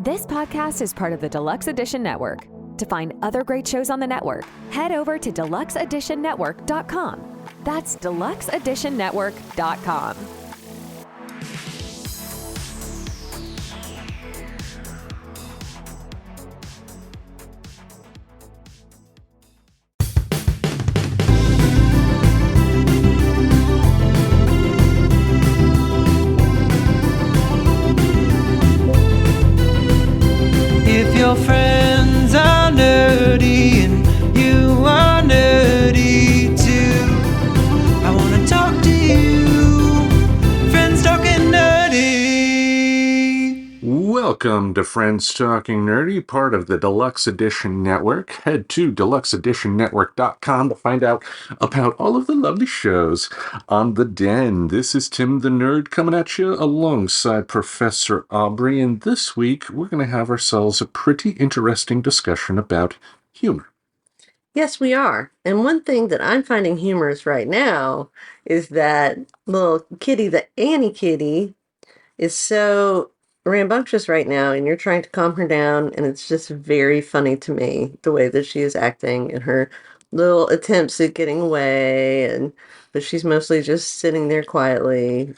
This podcast is part of the Deluxe Edition Network. To find other great shows on the network, head over to deluxeeditionnetwork.com. That's deluxeeditionnetwork.com. If your friends are nerdy and you are nerdy too, I want to talk to you. Friends Talking Nerdy. Welcome to Friends Talking Nerdy, part of the Deluxe Edition Network. Head to deluxeeditionnetwork.com to find out about all of the lovely shows on the Den. This is Tim the Nerd coming at you alongside Professor Aubrey, and this week we're going to have ourselves a pretty interesting discussion about humor. Yes, we are. And one thing that I'm finding humorous right now is that little kitty, the Annie kitty, is so rambunctious right now, and you're trying to calm her down, and it's just very funny to me, the way that she is acting and her little attempts at getting away, but she's mostly just sitting there quietly.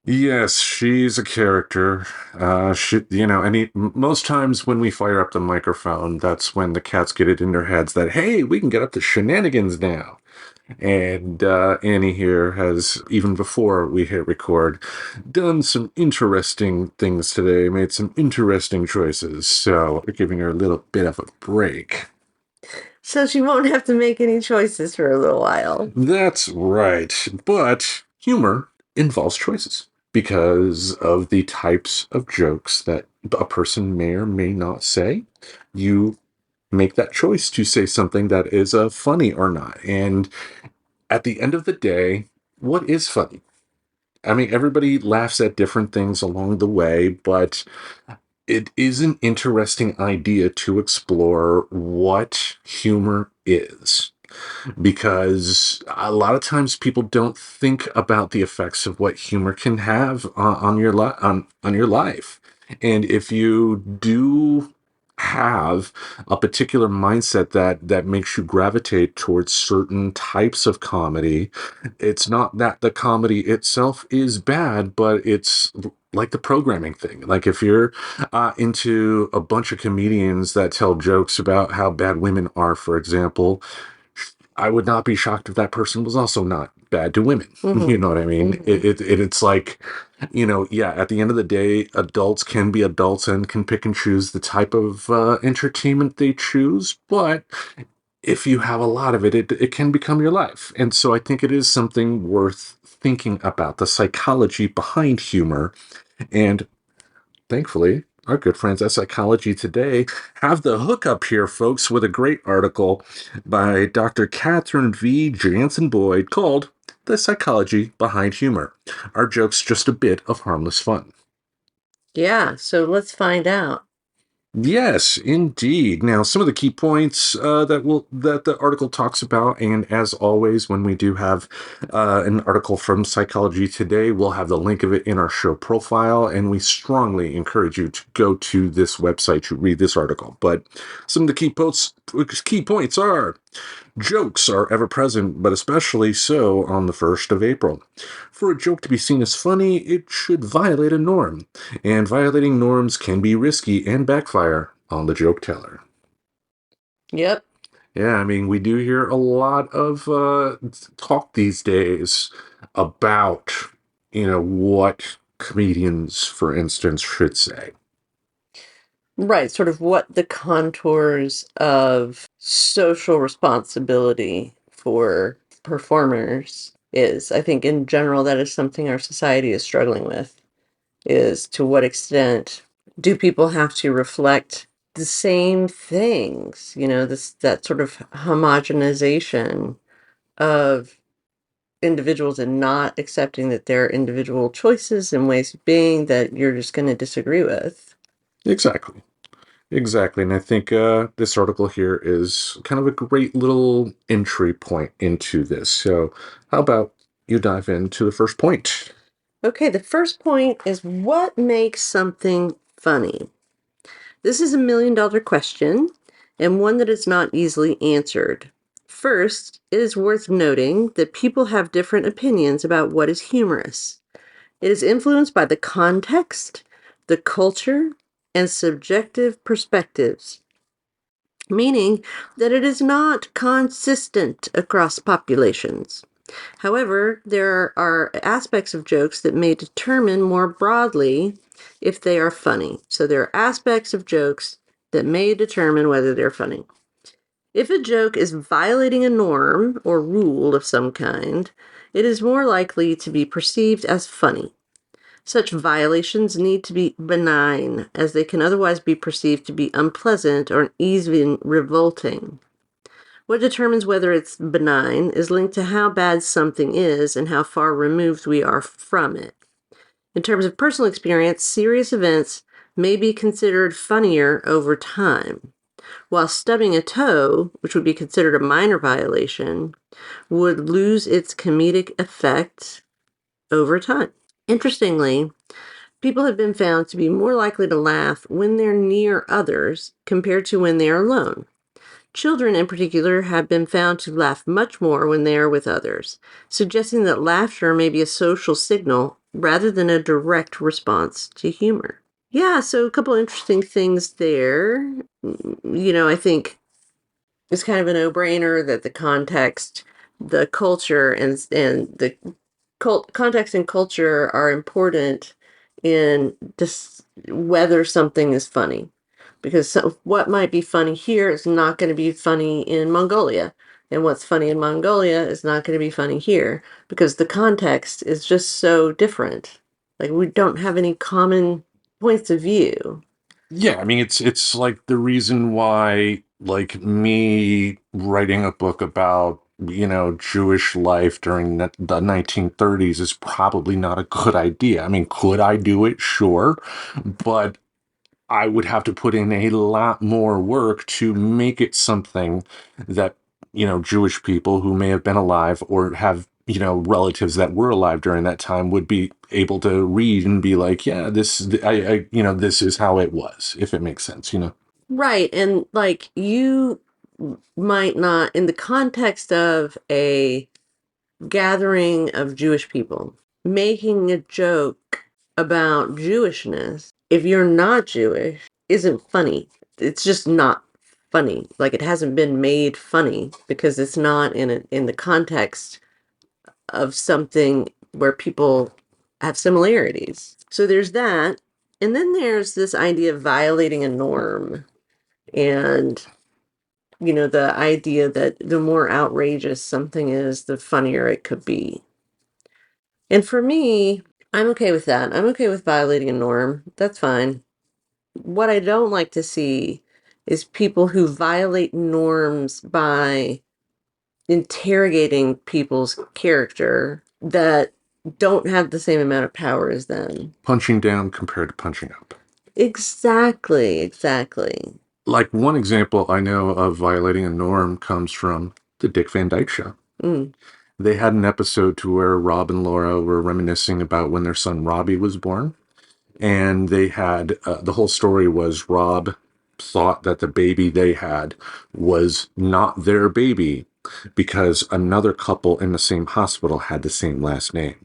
Yes, she's a character. Most times when we fire up the microphone, that's when the cats get it in their heads that, hey, we can get up to shenanigans now. And Annie here has, even before we hit record, done some interesting things today, made some interesting choices. So we're giving her a little bit of a break. So she won't have to make any choices for a little while. That's right. But humor involves choices because of the types of jokes that a person may or may not say. You make that choice to say something that is funny or not. And at the end of the day, what is funny? I mean, everybody laughs at different things along the way, but it is an interesting idea to explore what humor is. Because a lot of times people don't think about the effects of what humor can have on your life. And if you do have a particular mindset that makes you gravitate towards certain types of comedy, it's not that the comedy itself is bad, but it's like the programming thing. Like if you're into a bunch of comedians that tell jokes about how bad women are, for example, I would not be shocked if that person was also not bad to women. Mhm. You know what I mean? Mhm. It's like, at the end of the day, adults can be adults and can pick and choose the type of entertainment they choose. But if you have a lot of it can become your life. And so I think it is something worth thinking about, the psychology behind humor. And thankfully, our good friends at Psychology Today have the hookup here, folks, with a great article by Dr. Catherine V. Jansen Boyd called The Psychology Behind Humor. Are jokes just a bit of harmless fun? Yeah, so let's find out. Yes, indeed. Now, some of the key points that the article talks about, and as always, when we do have an article from Psychology Today, we'll have the link of it in our show profile, and we strongly encourage you to go to this website to read this article. But some of the key points are: jokes are ever present, but especially so on the 1st of April. For a joke to be seen as funny, it should violate a norm, and violating norms can be risky and backfire on the joke teller. Yep. Yeah, I mean, we do hear a lot of talk these days about, what comedians, for instance, should say. Right, sort of what the contours of social responsibility for performers is. I think in general that is something our society is struggling with, is to what extent do people have to reflect the same things, that sort of homogenization of individuals and not accepting that there are individual choices and ways of being that you're just going to disagree with. Exactly. And I think this article here is kind of a great little entry point into this. So how about you dive into the first point? Okay, the first point is what makes something funny? This is $1,000,000 question, and one that is not easily answered. First, it is worth noting that people have different opinions about what is humorous. It is influenced by the context, the culture, and subjective perspectives, meaning that it is not consistent across populations. However, there are aspects of jokes that may determine more broadly if they are funny. So there are aspects of jokes that may determine whether they're funny. If a joke is violating a norm or rule of some kind, it is more likely to be perceived as funny. Such violations need to be benign, as they can otherwise be perceived to be unpleasant or even revolting. What determines whether it's benign is linked to how bad something is and how far removed we are from it. In terms of personal experience, serious events may be considered funnier over time, while stubbing a toe, which would be considered a minor violation, would lose its comedic effect over time. Interestingly, people have been found to be more likely to laugh when they're near others compared to when they are alone. Children, in particular, have been found to laugh much more when they are with others, suggesting that laughter may be a social signal rather than a direct response to humor. Yeah, so a couple interesting things there. I think it's kind of a no-brainer that the context, the culture, and the context and culture are important in whether something is funny. Because what might be funny here is not going to be funny in Mongolia. And what's funny in Mongolia is not going to be funny here because the context is just so different. Like, we don't have any common points of view. Yeah, I mean, it's like the reason why, like, me writing a book about, Jewish life during the 1930s is probably not a good idea. I mean, could I do it? Sure. But I would have to put in a lot more work to make it something that, Jewish people who may have been alive or have, relatives that were alive during that time would be able to read and be like, yeah, this is how it was, if it makes sense. Right. And like, you might not, in the context of a gathering of Jewish people, making a joke about Jewishness, if you're not Jewish, isn't funny. It's just not funny. Like, it hasn't been made funny because it's not in the context of something where people have similarities. So there's that. And then there's this idea of violating a norm. And, the idea that the more outrageous something is, the funnier it could be. And for me, I'm okay with that. I'm okay with violating a norm. That's fine. What I don't like to see is people who violate norms by interrogating people's character that don't have the same amount of power as them. Punching down compared to punching up. Exactly. Like, one example I know of violating a norm comes from the Dick Van Dyke Show. Mm. They had an episode to where Rob and Laura were reminiscing about when their son Robbie was born. And they had, the whole story was Rob thought that the baby they had was not their baby because another couple in the same hospital had the same last name.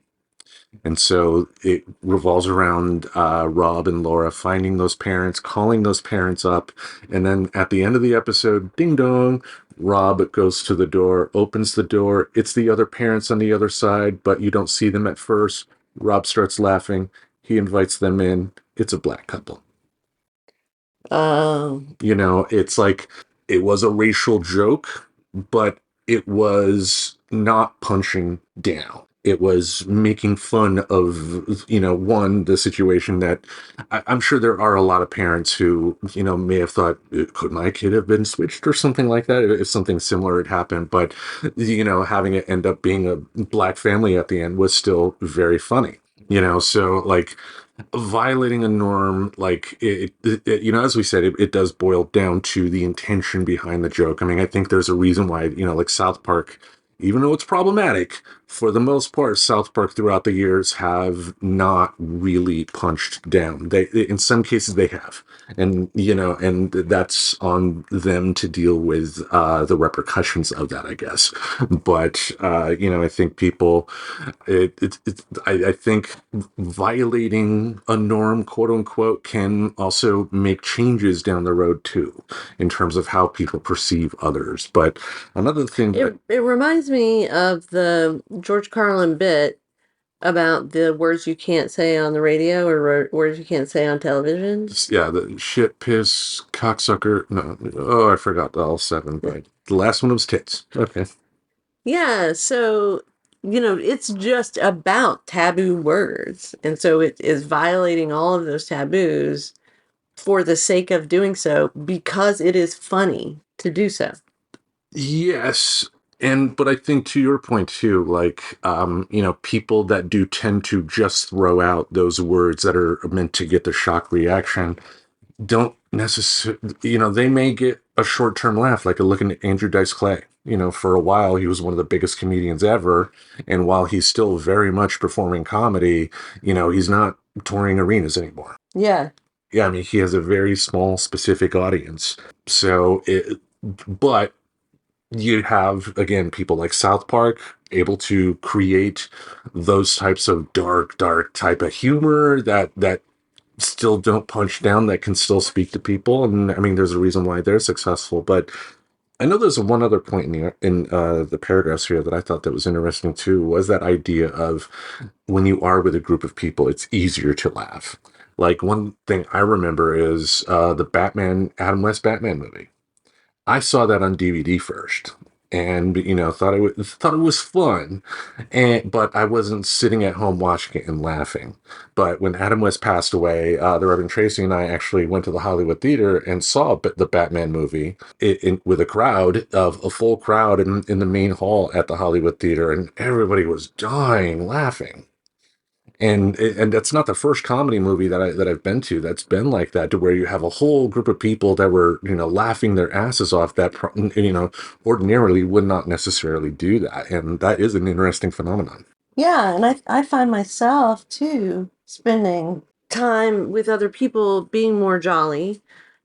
And so it revolves around Rob and Laura finding those parents, calling those parents up. And then at the end of the episode, ding dong, Rob goes to the door, opens the door. It's the other parents on the other side, but you don't see them at first. Rob starts laughing. He invites them in. It's a black couple. It's like, it was a racial joke, but it was not punching down. It was making fun of, the situation that I'm sure there are a lot of parents who, may have thought, could my kid have been switched or something like that if something similar had happened. But, having it end up being a black family at the end was still very funny. So like, violating a norm, like it as we said, it does boil down to the intention behind the joke. I mean, I think there's a reason why, like South Park, even though it's problematic, for the most part, South Park throughout the years have not really punched down. They, in some cases, they have, and and that's on them to deal with the repercussions of that, I guess. But I think people, I think violating a norm, quote unquote, can also make changes down the road too, in terms of how people perceive others. But another thing that It reminds me of the George Carlin bit about the words you can't say on the radio or words you can't say on television. yeah, the shit, piss, cocksucker. No, oh, I forgot all seven, but the last one was tits. Okay. Yeah, so it's just about taboo words. And so it is violating all of those taboos for the sake of doing so because it is funny to do so. Yes. But I think to your point too, like, people that do tend to just throw out those words that are meant to get the shock reaction don't necessarily, they may get a short term laugh, like looking at Andrew Dice Clay. For a while, he was one of the biggest comedians ever. And while he's still very much performing comedy, he's not touring arenas anymore. Yeah. Yeah, I mean, he has a very small, specific audience. But you have, again, people like South Park able to create those types of dark type of humor that still don't punch down, that can still speak to people. And I mean, there's a reason why they're successful. But I know there's one other point in the paragraphs here that I thought that was interesting too, was that idea of when you are with a group of people, it's easier to laugh. Like, one thing I remember is the Adam West Batman movie. I saw that on DVD first, and thought it was fun, but I wasn't sitting at home watching it and laughing. But when Adam West passed away, the Reverend Tracy and I actually went to the Hollywood Theater and saw the Batman movie with a full crowd in the main hall at the Hollywood Theater, and everybody was dying laughing. And that's not the first comedy movie that I've been to that's been like that, to where you have a whole group of people that were laughing their asses off, that ordinarily would not necessarily do that, and that is an interesting phenomenon. Yeah, and I find myself too spending time with other people being more jolly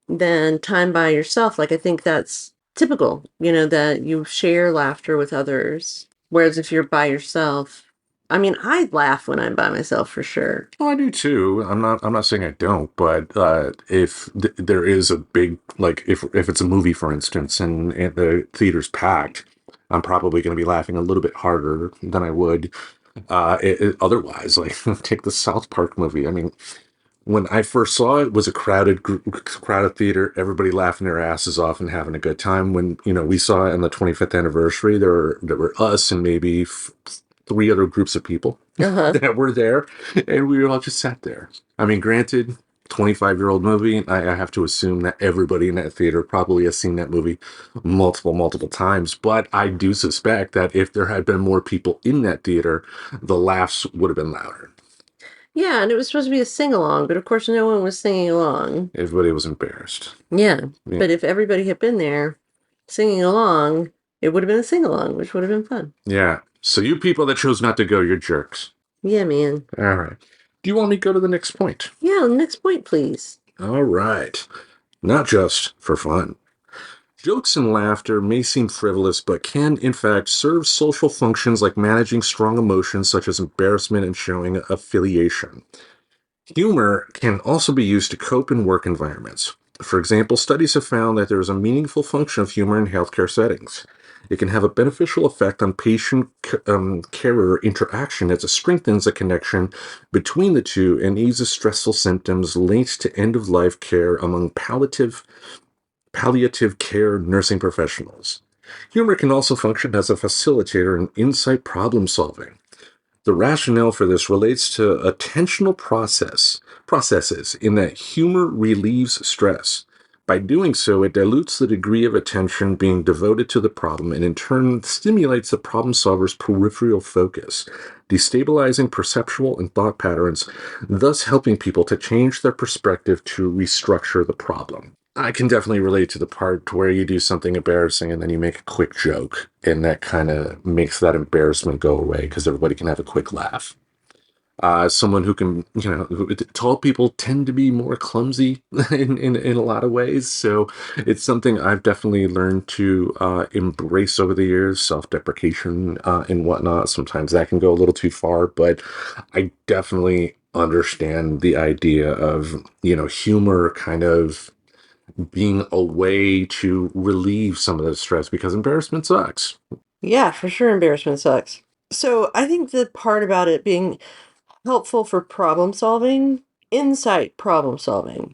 than time by yourself. Like, I think that's typical, that you share laughter with others. Whereas if you're by yourself, I mean, I laugh when I'm by myself for sure. Oh, I do too. I'm not saying I don't, but if there is a big, like, if it's a movie, for instance, and the theater's packed, I'm probably going to be laughing a little bit harder than I would otherwise. Like, take the South Park movie. I mean, when I first saw it, was a crowded theater, everybody laughing their asses off and having a good time. When we saw it on the 25th anniversary, there were us and maybe three other groups of people that were there, and we all just sat there. I mean, granted, 25-year-old movie, I have to assume that everybody in that theater probably has seen that movie multiple times, but I do suspect that if there had been more people in that theater, the laughs would have been louder. Yeah, and it was supposed to be a sing-along, but of course no one was singing along. Everybody was embarrassed. Yeah, but if everybody had been there singing along, it would have been a sing-along, which would have been fun. Yeah. So you people that chose not to go, you're jerks. Yeah, man. All right. Do you want me to go to the next point? Yeah, next point, please. All right. Not just for fun. Jokes and laughter may seem frivolous, but can, in fact, serve social functions like managing strong emotions such as embarrassment and showing affiliation. Humor can also be used to cope in work environments. For example, studies have found that there is a meaningful function of humor in healthcare settings. It can have a beneficial effect on patient-carer interaction as it strengthens the connection between the two and eases stressful symptoms linked to end-of-life care among palliative care nursing professionals. Humor can also function as a facilitator in insight problem solving. The rationale for this relates to attentional processes in that humor relieves stress. By doing so, it dilutes the degree of attention being devoted to the problem and in turn stimulates the problem solver's peripheral focus, destabilizing perceptual and thought patterns, thus helping people to change their perspective to restructure the problem. I can definitely relate to the part where you do something embarrassing and then you make a quick joke, and that kind of makes that embarrassment go away because everybody can have a quick laugh. Someone who can, tall people tend to be more clumsy in a lot of ways. So it's something I've definitely learned to embrace over the years, self-deprecation and whatnot. Sometimes that can go a little too far, but I definitely understand the idea of, humor kind of being a way to relieve some of the stress because embarrassment sucks. Yeah, for sure, embarrassment sucks. So I think the part about it being helpful for problem solving, insight problem solving,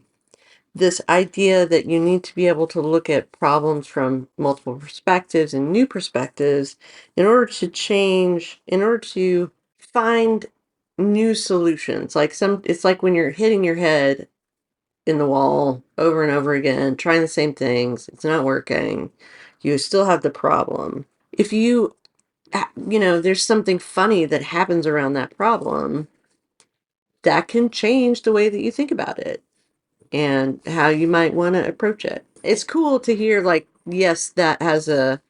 this idea that you need to be able to look at problems from multiple perspectives and new perspectives in order to change, in order to find new solutions. It's like when you're hitting your head in the wall over and over again, trying the same things, it's not working. You still have the problem. If there's something funny that happens around that problem, that can change the way that you think about it and how you might want to approach it. It's cool to hear, like, yes, that has a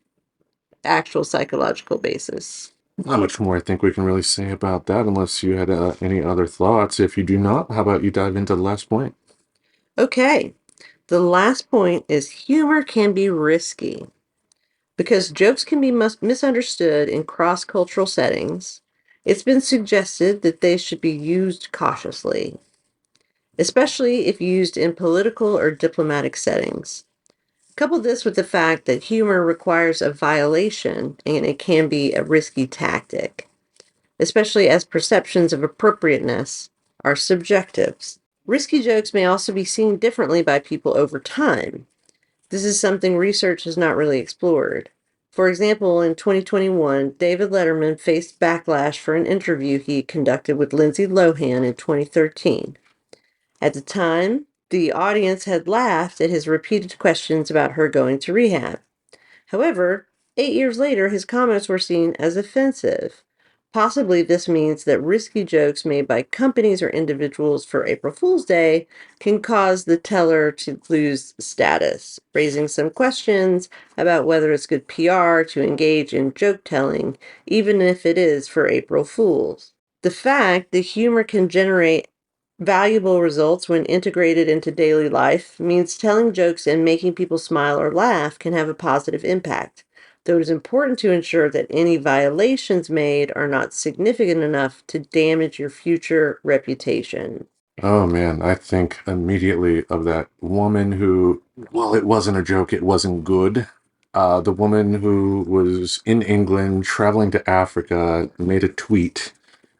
actual psychological basis. Not much more I think we can really say about that unless you had any other thoughts. If you do not, how about you dive into the last point? Okay, the last point is humor can be risky because jokes can be misunderstood in cross-cultural settings. It's been suggested that they should be used cautiously, especially if used in political or diplomatic settings. Couple this with the fact that humor requires a violation and it can be a risky tactic, especially as perceptions of appropriateness are subjective. Risky jokes may also be seen differently by people over time. This is something research has not really explored. For example, in 2021, David Letterman faced backlash for an interview he conducted with Lindsay Lohan in 2013. At the time, the audience had laughed at his repeated questions about her going to rehab. However, 8 years later, his comments were seen as offensive. Possibly this means that risky jokes made by companies or individuals for April Fool's Day can cause the teller to lose status, raising some questions about whether it's good PR to engage in joke telling, even if it is for April Fools. The fact that humor can generate valuable results when integrated into daily life means telling jokes and making people smile or laugh can have a positive impact, though it is important to ensure that any violations made are not significant enough to damage your future reputation. Oh man, I think immediately of that woman who, well, it wasn't a joke, it wasn't good. The woman who was in England traveling to Africa made a tweet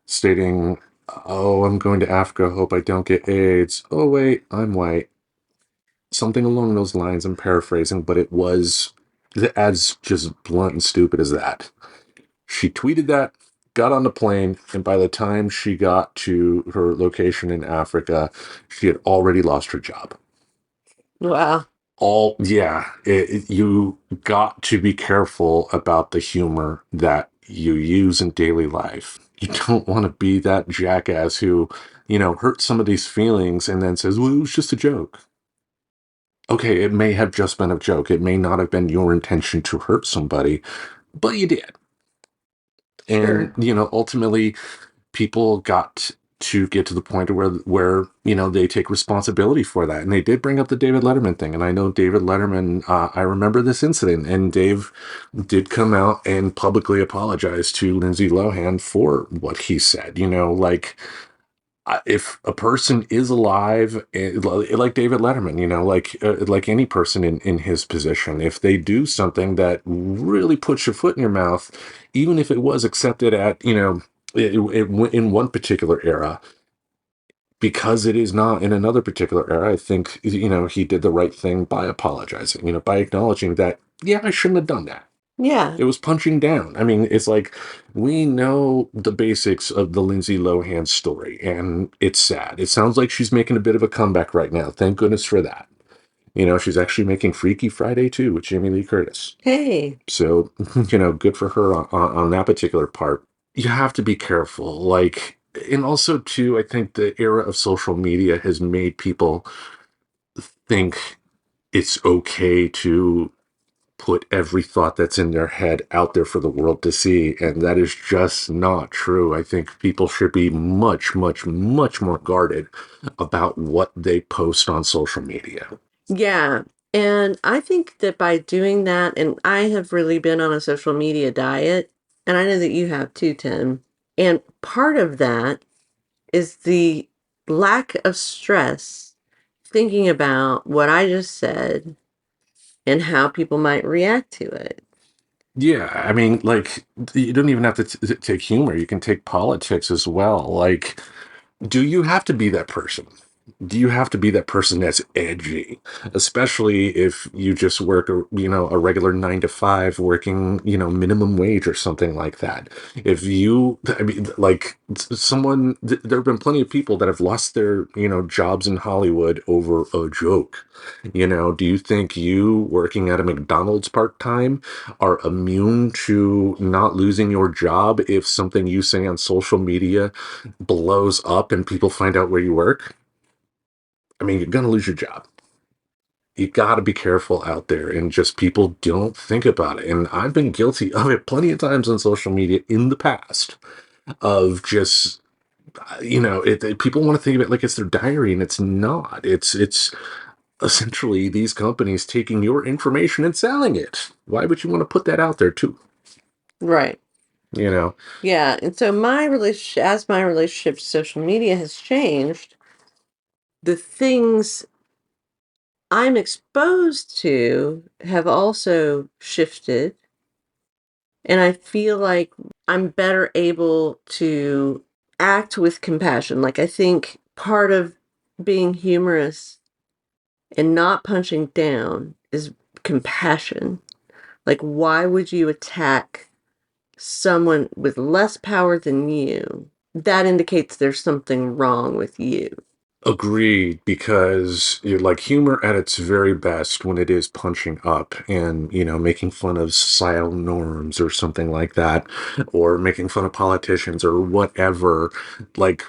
stating, "Oh, I'm going to Africa, hope I don't get AIDS. Oh, wait, I'm white." Something along those lines. I'm paraphrasing, but it was as just blunt and stupid as that. She tweeted that, got on the plane, and by the time she got to her location in Africa, she had already lost her job. Wow. You got to be careful about the humor that you use in daily life. You don't want to be that jackass who, hurts some of these feelings and then says, well, it was just a joke. Okay, it may have just been a joke. It may not have been your intention to hurt somebody, but you did. Sure. And, ultimately people got to get to the point where they take responsibility for that. And they did bring up the David Letterman thing. And I know David Letterman, I remember this incident, and Dave did come out and publicly apologize to Lindsay Lohan for what he said. If a person is alive, like David Letterman, like any person in his position, if they do something that really puts your foot in your mouth, even if it was accepted at, in one particular era, because it is not in another particular era, I think, he did the right thing by apologizing, by acknowledging that, yeah, I shouldn't have done that. Yeah. It was punching down. I mean, it's like we know the basics of the Lindsay Lohan story, and it's sad. It sounds like she's making a bit of a comeback right now. Thank goodness for that. She's actually making Freaky Friday too with Jamie Lee Curtis. Hey. So, good for her on that particular part. You have to be careful. And also too, I think the era of social media has made people think it's okay to put every thought that's in their head out there for the world to see. And that is just not true. I think people should be much, much, much more guarded about what they post on social media. Yeah. And I think that by doing that, and I have really been on a social media diet, and I know that you have too, Tim. And part of that is the lack of stress thinking about what I just said and how people might react to it. Yeah, I mean, like, you don't even have to take humor. You can take politics as well. Like, do you have to be that person? Do you have to be that person that's edgy, especially if you just work a regular 9 to 5 working, minimum wage or something like that? If you, I mean, like there have been plenty of people that have lost their, jobs in Hollywood over a joke. Do you think you working at a McDonald's part-time are immune to not losing your job if something you say on social media blows up and people find out where you work? I mean, you're going to lose your job. You got to be careful out there, and just people don't think about it. And I've been guilty of it plenty of times on social media in the past of just, people want to think of it like it's their diary, and it's not. It's essentially these companies taking your information and selling it. Why would you want to put that out there too? Right. You know? Yeah. And so my relationship to social media has changed, the things I'm exposed to have also shifted. And I feel like I'm better able to act with compassion. Like, I think part of being humorous and not punching down is compassion. Like, why would you attack someone with less power than you? That indicates there's something wrong with you. Agreed, because you're like humor at its very best when it is punching up and, making fun of societal norms or something like that, or making fun of politicians or whatever. Like,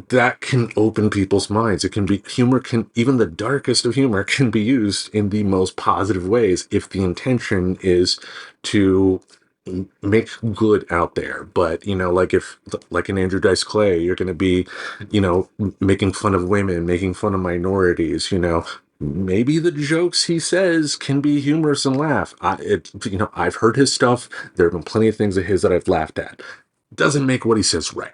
that can open people's minds. Even the darkest of humor can be used in the most positive ways if the intention is to make good out there. But, like if, like in Andrew Dice Clay, you're going to be, making fun of women, making fun of minorities, maybe the jokes he says can be humorous and laugh. I've heard his stuff. There have been plenty of things of his that I've laughed at. Doesn't make what he says right.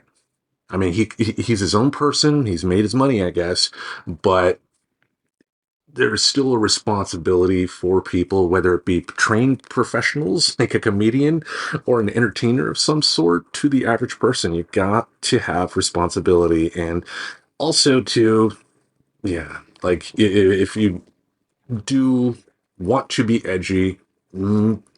I mean, he's his own person. He's made his money, I guess, but there's still a responsibility for people, whether it be trained professionals like a comedian or an entertainer of some sort, to the average person. You got to have responsibility, and also to, yeah, like if you do want to be edgy,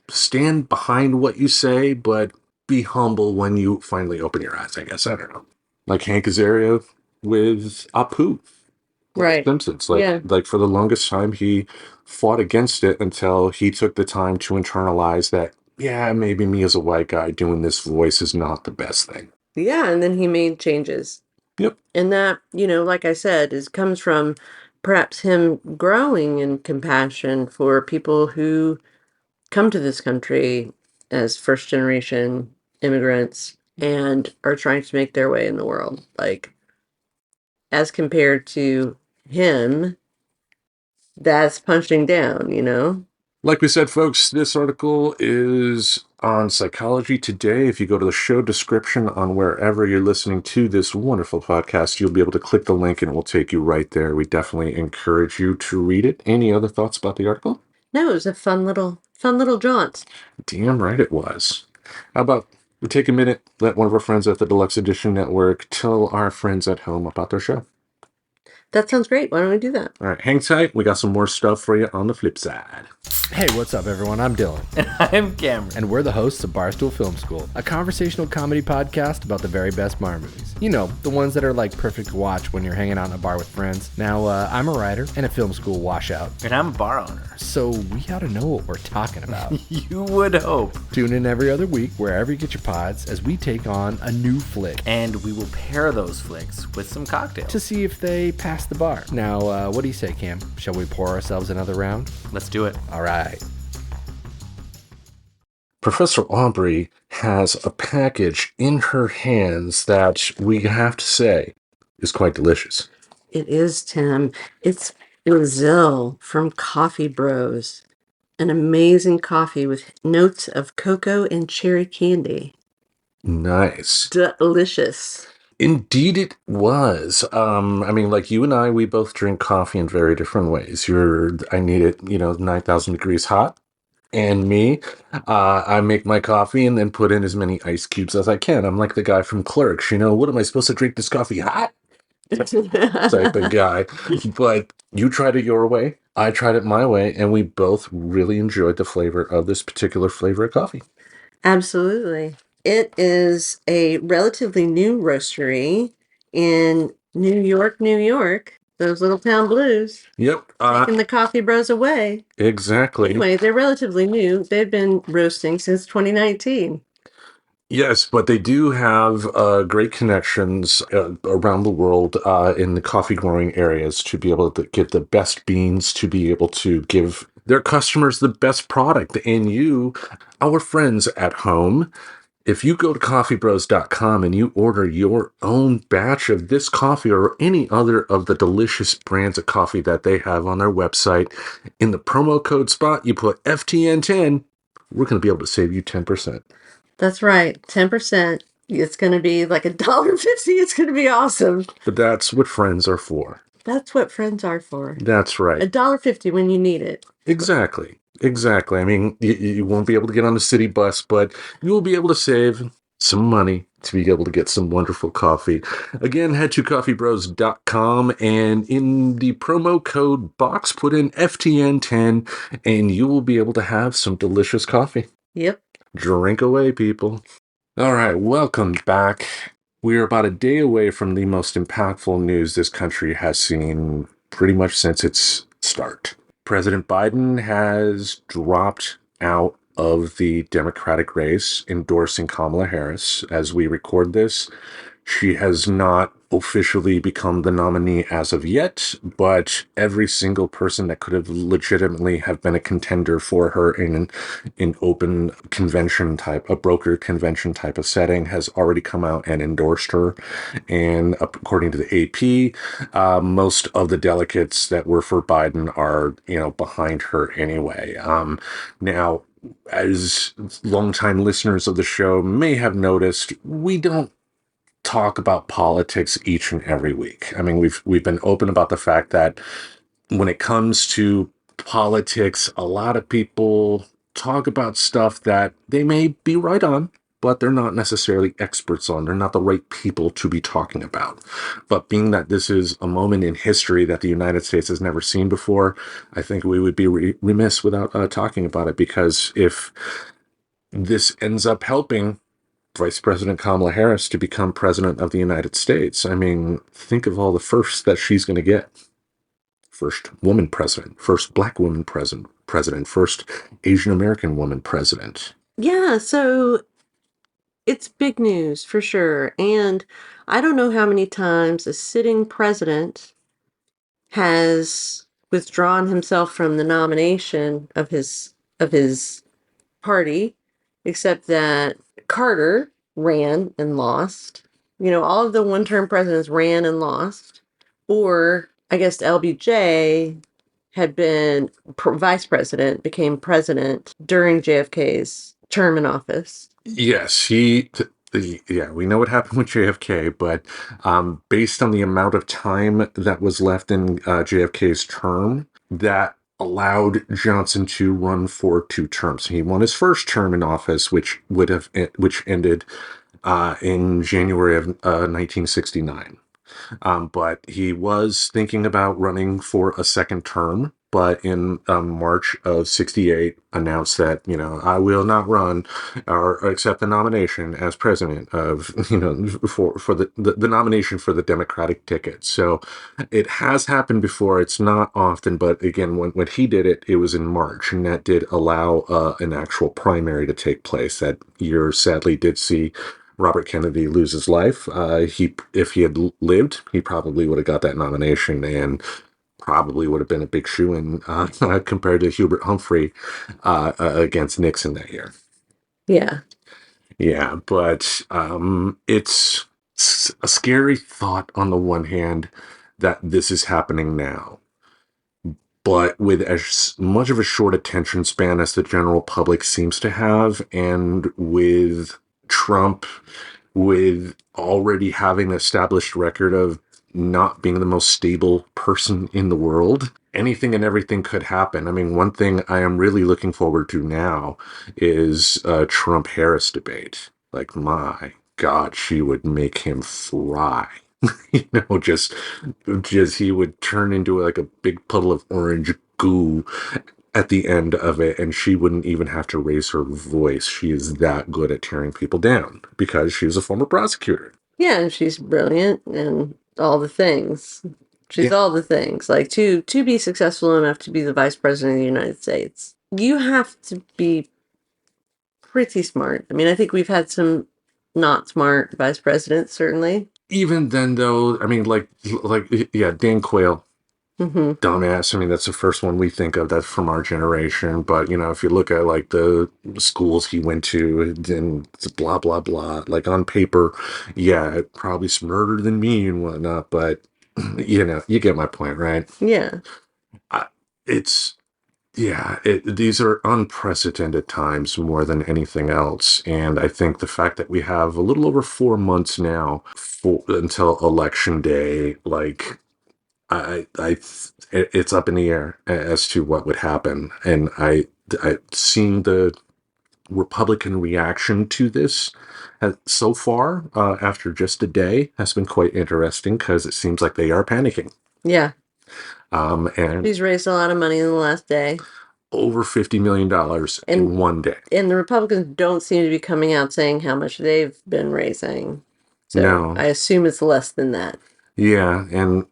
stand behind what you say, but be humble when you finally open your eyes, I guess. I don't know. Like Hank Azaria with Apu. Right. Simpsons. Yeah. Like for the longest time, he fought against it until he took the time to internalize that, yeah, maybe me as a white guy doing this voice is not the best thing. Yeah. And then he made changes. Yep. And that, like I said, comes from perhaps him growing in compassion for people who come to this country as first generation immigrants and are trying to make their way in the world. Like, as compared to him, that's punching down. Like we said, folks, this article is on Psychology Today. If you go to the show description on wherever you're listening to this wonderful podcast, you'll be able to click the link and it will take you right there. We definitely encourage you to read it. Any other thoughts about the article? No, it was a fun little jaunt. Damn right it was. How about we take a minute, let one of our friends at the Deluxe Edition Network tell our friends at home about their show? That sounds great. Why don't we do that? All right, hang tight. We got some more stuff for you on the flip side. Hey, what's up, everyone? I'm Dylan, And I'm Cameron. and we're the hosts of Barstool Film School, a conversational comedy podcast about the very best Mar movies. You know, the ones that are like perfect to watch when you're hanging out in a bar with friends. Now, I'm a writer and a film school washout, And I'm a bar owner. so we gotta know what we're talking about. You would hope. Tune in every other week, wherever you get your pods, as we take on a new flick And we will pair those flicks with some cocktails. to see if they pass the bar. Now, what do you say, Cam? Shall we pour ourselves another round? Let's do it. All right. Professor Aubrey has a package in her hands that we have to say is quite delicious. It is, Tim. It's Brazil from Coffee Bros. An amazing coffee with notes of cocoa and cherry candy. Nice. Delicious. Indeed it was. I mean, like you and I, we both drink coffee in very different ways. I need it, 9,000 degrees hot. And me, I make my coffee and then put in as many ice cubes as I can. I'm like the guy from Clerks, what am I supposed to drink this coffee hot? Type of guy. But you tried it your way, I tried it my way, and we both really enjoyed the flavor of this particular flavor of coffee. Absolutely. It is a relatively new roastery in New York, New York. Those little town blues. Yep, Taking the Coffee Bros away. exactly. Anyway, they're relatively new. They've been roasting since 2019. Yes, but they do have great connections around the world in the coffee growing areas to be able to get the best beans, to be able to give their customers the best product. And you, our friends at home, if you go to coffeebros.com and you order your own batch of this coffee or any other of the delicious brands of coffee that they have on their website, in the promo code spot, you put FTN10, we're going to be able to save you 10%. That's right. 10%. It's going to be like $1.50. It's going to be awesome. But that's what friends are for. That's what friends are for. That's right. $1.50 when you need it. Exactly. I mean, you won't be able to get on the city bus, but you will be able to save some money to be able to get some wonderful coffee. Again, head to coffeebros.com and in the promo code box, put in FTN10 and you will be able to have some delicious coffee. Yep. Drink away, people. All right, welcome back. We are about a day away from the most impactful news this country has seen pretty much since its start. President Biden has dropped out of the Democratic race, endorsing Kamala Harris. As we record this, she has not officially become the nominee as of yet, but every single person that could have legitimately have been a contender for her in an open convention type, a broker convention type of setting has already come out and endorsed her. And according to the AP, most of the delegates that were for Biden are, behind her anyway. Now, as longtime listeners of the show may have noticed, we don't talk about politics each and every week. I mean, we've been open about the fact that when it comes to politics, a lot of people talk about stuff that they may be right on, but they're not necessarily experts on. They're not the right people to be talking about. But being that this is a moment in history that the United States has never seen before, I think we would be remiss without talking about it, because if this ends up helping Vice President Kamala Harris to become president of the United States, I mean, think of all the firsts that she's going to get. First woman president, first black woman president, first Asian American woman president. Yeah, so it's big news for sure. And I don't know how many times a sitting president has withdrawn himself from the nomination of his party, except that Carter ran and lost. All of the one-term presidents ran and lost. Or I guess LBJ had been vice president, became president during JFK's term in office. Yes, we know what happened with JFK, but based on the amount of time that was left in JFK's term, that allowed Johnson to run for 2 terms. He won his first term in office, which ended in January of 1969. But he was thinking about running for a second term, but in March of '68 announced that, I will not run or accept the nomination as president of, for the nomination for the Democratic ticket. So it has happened before. It's not often, but again, when he did it, it was in March, and that did allow an actual primary to take place. That year sadly did see Robert Kennedy lose his life. If he had lived, he probably would have got that nomination and probably would have been a big shoo-in compared to Hubert Humphrey against Nixon that year. Yeah. Yeah, but it's a scary thought on the one hand that this is happening now. But with as much of a short attention span as the general public seems to have, and with Trump, with already having an established record of not being the most stable person in the world, anything and everything could happen. I mean, one thing I am really looking forward to now is a Trump-Harris debate. Like, my God, she would make him fry. Just he would turn into like a big puddle of orange goo at the end of it, and she wouldn't even have to raise her voice. She is that good at tearing people down because she's a former prosecutor. Yeah, and she's brilliant and all the things. She's all the things. Like, to be successful enough to be the vice president of the United States, you have to be pretty smart. I mean, I think we've had some not smart vice presidents, certainly. Even then, though, I mean, yeah, Dan Quayle, dumbass. I mean, that's the first one we think of. That's from our generation. But, if you look at like the schools he went to and blah, blah, blah, like on paper, yeah, probably smarter than me and whatnot. But, you get my point, right? Yeah. These are unprecedented times more than anything else. And I think the fact that we have a little over 4 months now until election day, like, it's up in the air as to what would happen. And seeing the Republican reaction to this so far after just a day has been quite interesting, because it seems like they are panicking. Yeah. And he's raised a lot of money in the last day. Over $50 million in one day. And the Republicans don't seem to be coming out saying how much they've been raising. So No. I assume it's less than that. Yeah, and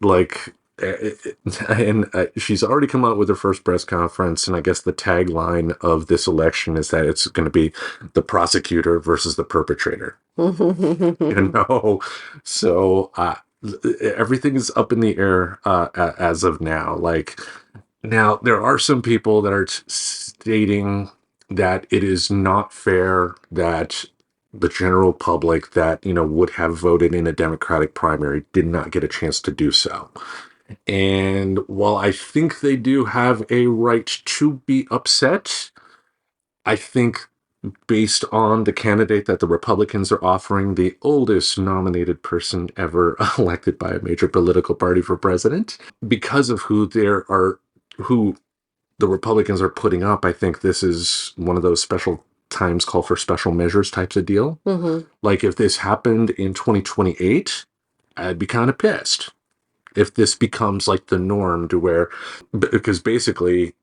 she's already come out with her first press conference, and I guess the tagline of this election is that it's going to be the prosecutor versus the perpetrator. So everything is up in the air as of now. Like, now there are some people that are stating that it is not fair that the general public that, would have voted in a Democratic primary did not get a chance to do so. And while I think they do have a right to be upset, I think based on the candidate that the Republicans are offering, the oldest nominated person ever elected by a major political party for president, because of who the Republicans are putting up, I think this is one of those special times call for special measures types of deal. Like, if this happened in 2028, I'd be kind of pissed. If this becomes like the norm, to where, because basically,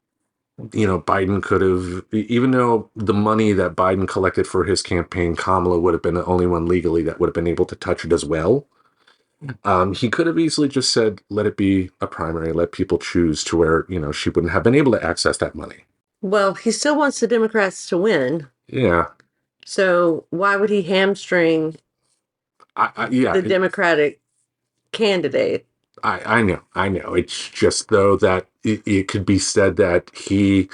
Biden could have, even though the money that Biden collected for his campaign, Kamala would have been the only one legally that would have been able to touch it as well. He could have easily just said, let it be a primary, let people choose, to where, she wouldn't have been able to access that money. Well, he still wants the Democrats to win. Yeah. So why would he hamstring the Democratic candidate? I know. It's just, though, that it could be said that he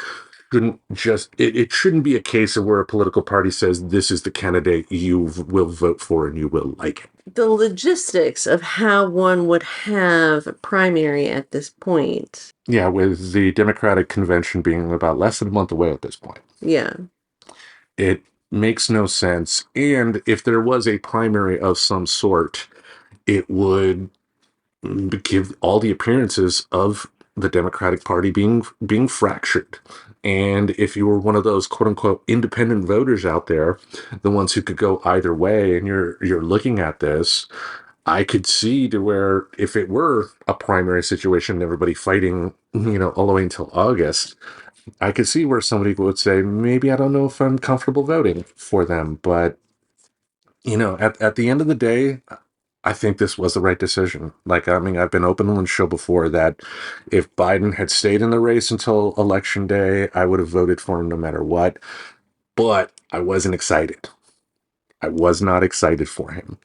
shouldn't just, it shouldn't be a case of where a political party says, this is the candidate you will vote for and you will like it. The logistics of how one would have a primary at this point. Yeah, with the Democratic convention being about less than a month away at this point. Yeah. It makes no sense. And if there was a primary of some sort, it would give all the appearances of the Democratic Party being fractured. And if you were one of those quote unquote independent voters out there, the ones who could go either way, and you're looking at this, I could see to where if it were a primary situation, everybody fighting, all the way until August, I could see where somebody would say, maybe I don't know if I'm comfortable voting for them. But, at the end of the day, I think this was the right decision. Like, I mean, I've been open on the show before that if Biden had stayed in the race until election day, I would have voted for him no matter what. But I wasn't excited. I was not excited for him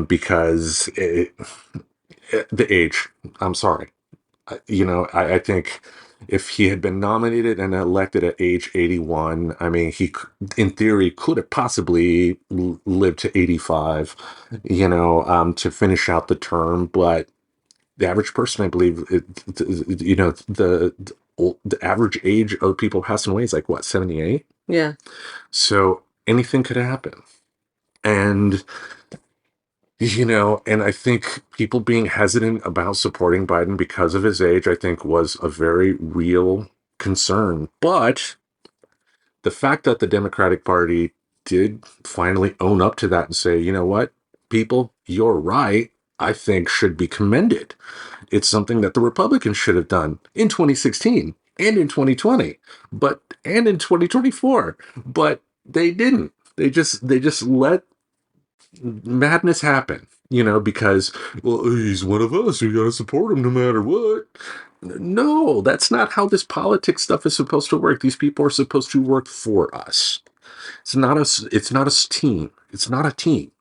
because the age. I'm sorry. I think if he had been nominated and elected at age 81, I mean, in theory, could have possibly lived to 85, to finish out the term. But the average person, I believe, the average age of people passing away is like, what, 78? Yeah. So anything could happen. And and I think people being hesitant about supporting Biden because of his age, I think was a very real concern. But the fact that the Democratic Party did finally own up to that and say, you know what, people, you're right, I think should be commended. It's something that the Republicans should have done in 2016 and in 2020, and in 2024, but they didn't. They just let madness happen, because, well, he's one of us. We got to support him no matter what. No, that's not how this politics stuff is supposed to work. These people are supposed to work for us. It's not a, it's not a team. It's not a team.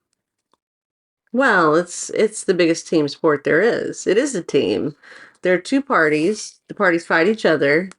Well, it's the biggest team sport there is. It is a team. There are two parties. The parties fight each other.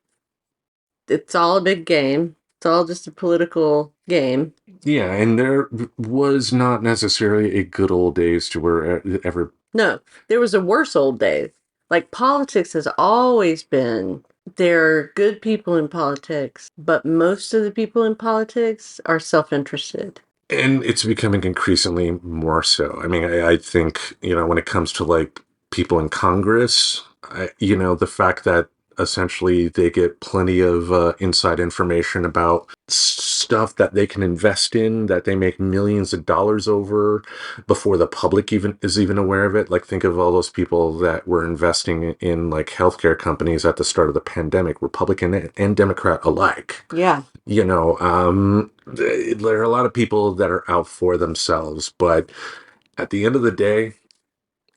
It's all a big game. It's all just a political game. Yeah, and there was not necessarily a good old days to where ever. No, there was a worse old day. Like, politics has always been, there are good people in politics, but most of the people in politics are self-interested. And it's becoming increasingly more so. I mean, I think, when it comes to like people in Congress, the fact that essentially they get plenty of inside information about stuff that they can invest in, that they make millions of dollars over before the public is even aware of it. Like, think of all those people that were investing in like healthcare companies at the start of the pandemic, Republican and Democrat alike. Yeah. There are a lot of people that are out for themselves, but at the end of the day,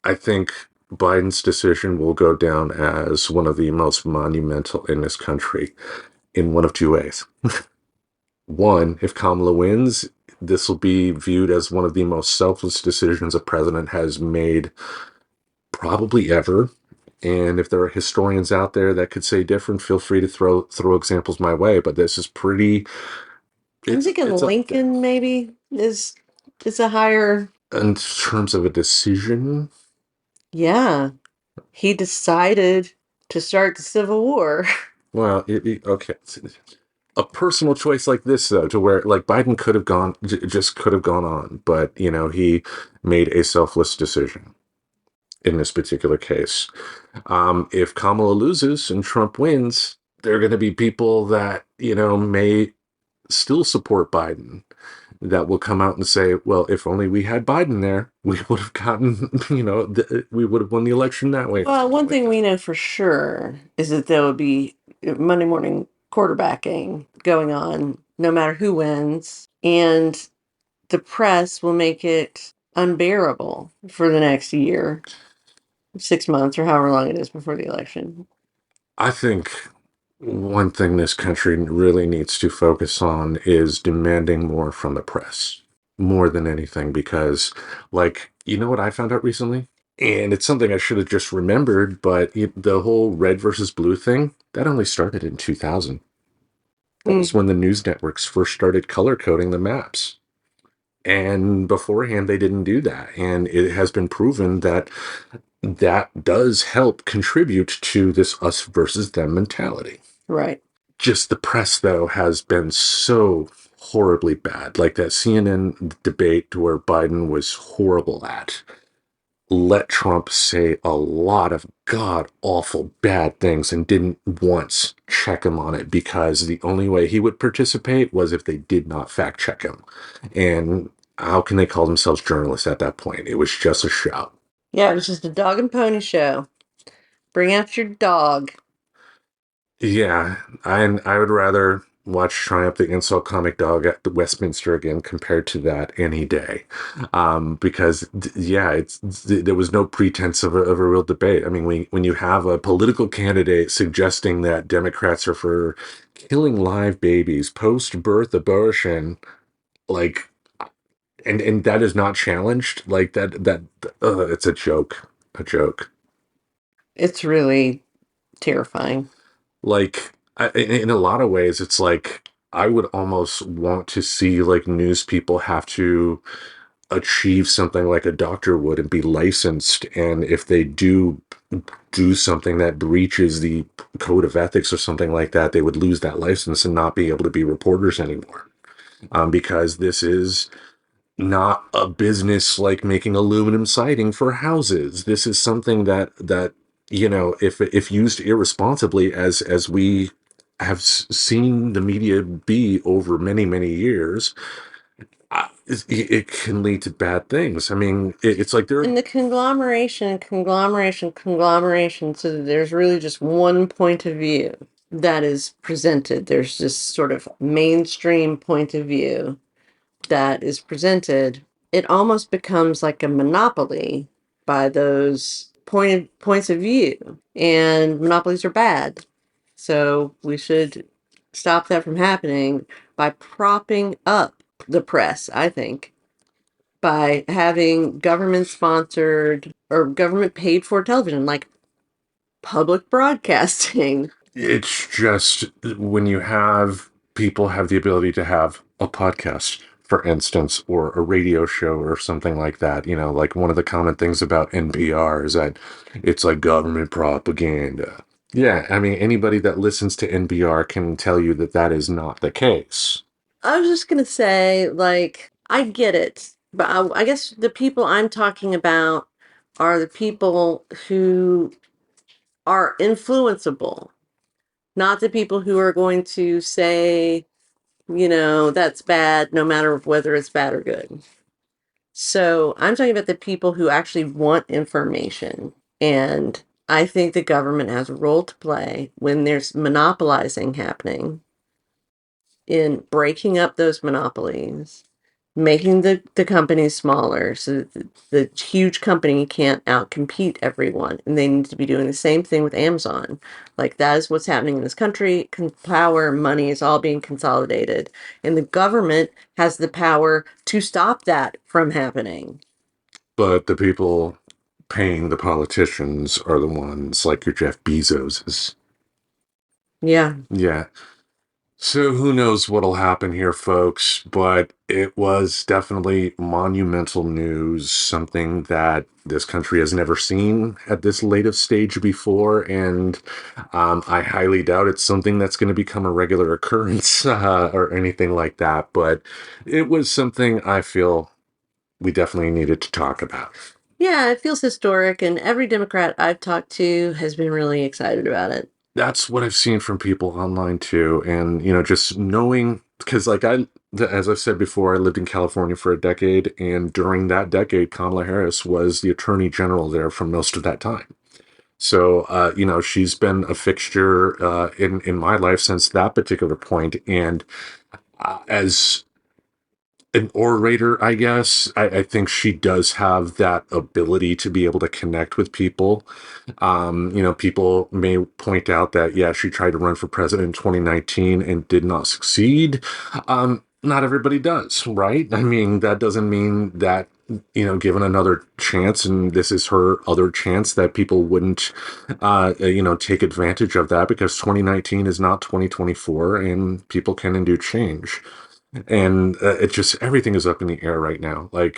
I think Biden's decision will go down as one of the most monumental in this country in one of two ways. One, if Kamala wins, this will be viewed as one of the most selfless decisions a president has made probably ever. And if there are historians out there that could say different, feel free to throw examples my way. But this is pretty. I'm thinking Lincoln maybe is a higher. In terms of a decision. Yeah, he decided to start the Civil War. Well, okay. A personal choice like this, though, to where like Biden could have gone on, but he made a selfless decision in this particular case. If Kamala loses and Trump wins, there are going to be people that may still support Biden that will come out and say, well, if only we had Biden there, we would have gotten, we would have won the election that way. Well, one thing we know for sure is that there will be Monday morning quarterbacking going on no matter who wins. And the press will make it unbearable for the next year, 6 months, or however long it is before the election. I think one thing this country really needs to focus on is demanding more from the press, more than anything, because, like, what I found out recently? And it's something I should have just remembered, but the whole red versus blue thing, that only started in 2000. That was when the news networks first started color coding the maps. And beforehand, they didn't do that. And it has been proven that does help contribute to this us versus them mentality. Right. Just the press, though, has been so horribly bad. Like that CNN debate where Biden was horrible at, let Trump say a lot of god-awful bad things and didn't once check him on it, because the only way he would participate was if they did not fact-check him. And how can they call themselves journalists at that point? It was just a show. Yeah, it was just a dog and pony show. Bring out your dog. Yeah, I would rather watch Triumph the Insult Comic Dog at the Westminster again compared to that any day, because there was no pretense of a real debate. I mean, when you have a political candidate suggesting that Democrats are for killing live babies post-birth abortion, like, and that is not challenged, like it's a joke, a joke. It's really terrifying. Like in a lot of ways it's like I would almost want to see like news people have to achieve something like a doctor would and be licensed, and if they do something that breaches the code of ethics or something like that, they would lose that license and not be able to be reporters anymore, because this is not a business like making aluminum siding for houses. This is something that if used irresponsibly, as we have seen the media be over many years, it can lead to bad things. I mean, it's like And the conglomeration, so that there's really just one point of view that is presented. There's this sort of mainstream point of view that is presented. It almost becomes like a monopoly by those points of view. And monopolies are bad. So we should stop that from happening by propping up the press, I think, by having government sponsored or government paid for television, like public broadcasting. it's just when you have people have the ability to have a podcast, for instance, or a radio show or something like that, like one of the common things about NPR is that it's like government propaganda. Yeah, I mean, anybody that listens to NPR can tell you that that is not the case. I was just going to say, like, I get it, but I guess the people I'm talking about are the people who are influenceable, not the people who are going to say, that's bad, no matter whether it's bad or good. So I'm talking about the people who actually want information. And I think the government has a role to play when there's monopolizing happening in breaking up those monopolies, making the companies smaller so that the huge company can't outcompete everyone. And they need to be doing the same thing with Amazon. Like, that is what's happening in this country. Power, money is all being consolidated. And the government has the power to stop that from happening. But the people paying the politicians are the ones like your Jeff Bezoses. Yeah. Yeah. So who knows what'll happen here, folks, but it was definitely monumental news, something that this country has never seen at this late of stage before, and I highly doubt it's something that's going to become a regular occurrence or anything like that, but it was something I feel we definitely needed to talk about. Yeah, it feels historic, and every Democrat I've talked to has been really excited about it. That's what I've seen from people online too. And, just knowing, because like as I've said before, I lived in California for a decade. And during that decade, Kamala Harris was the attorney general there for most of that time. So, she's been a fixture in my life since that particular point. And as an orator, I guess, I think she does have that ability to be able to connect with people. People may point out that, yeah, she tried to run for president in 2019 and did not succeed. Not everybody does, right? I mean, that doesn't mean that, given another chance, and this is her other chance, that people wouldn't, take advantage of that, because 2019 is not 2024 and people can and do change. And it just, everything is up in the air right now. Wow.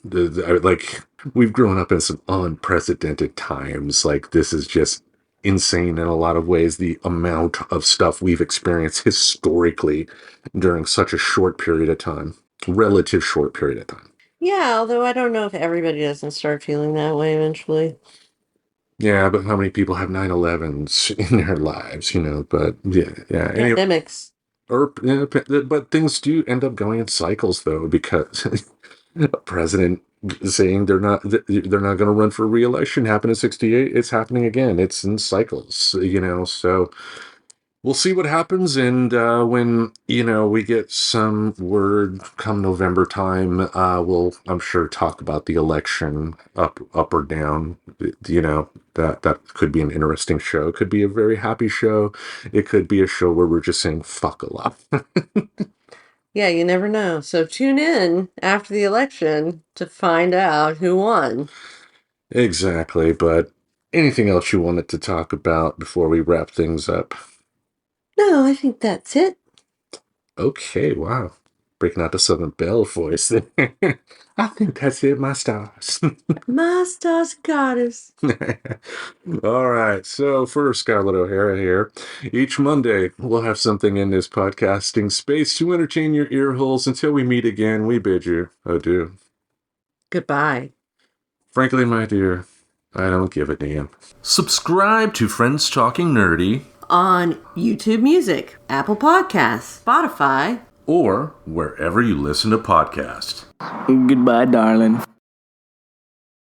Like, we've grown up in some unprecedented times. Like, this is just insane in a lot of ways, the amount of stuff we've experienced historically during such a short period of time, relative short period of time. Yeah, although I don't know if everybody doesn't start feeling that way eventually. Yeah, but how many people have 9/11s in their lives, but yeah. Anyway, Pandemics. But things do end up going in cycles, though, because a president saying they're not going to run for re-election happened in '68. It's happening again. It's in cycles, So we'll see what happens, and when we get some word come November time, we'll, I'm sure, talk about the election up or down. That could be an interesting show. It could be a very happy show. It could be a show where we're just saying fuck a lot. Yeah, you never know. So tune in after the election to find out who won. Exactly. But anything else you wanted to talk about before we wrap things up? No, I think that's it. Okay, wow. Breaking out the Southern Belle voice there. I think that's it, my stars. My stars goddess. All right, so for Scarlett O'Hara here, each Monday we'll have something in this podcasting space to entertain your ear holes. Until we meet again, we bid you adieu. Goodbye. Frankly, my dear, I don't give a damn. Subscribe to Friends Talking Nerdy On YouTube Music, Apple Podcasts, Spotify, or wherever you listen to podcasts. Goodbye, darling.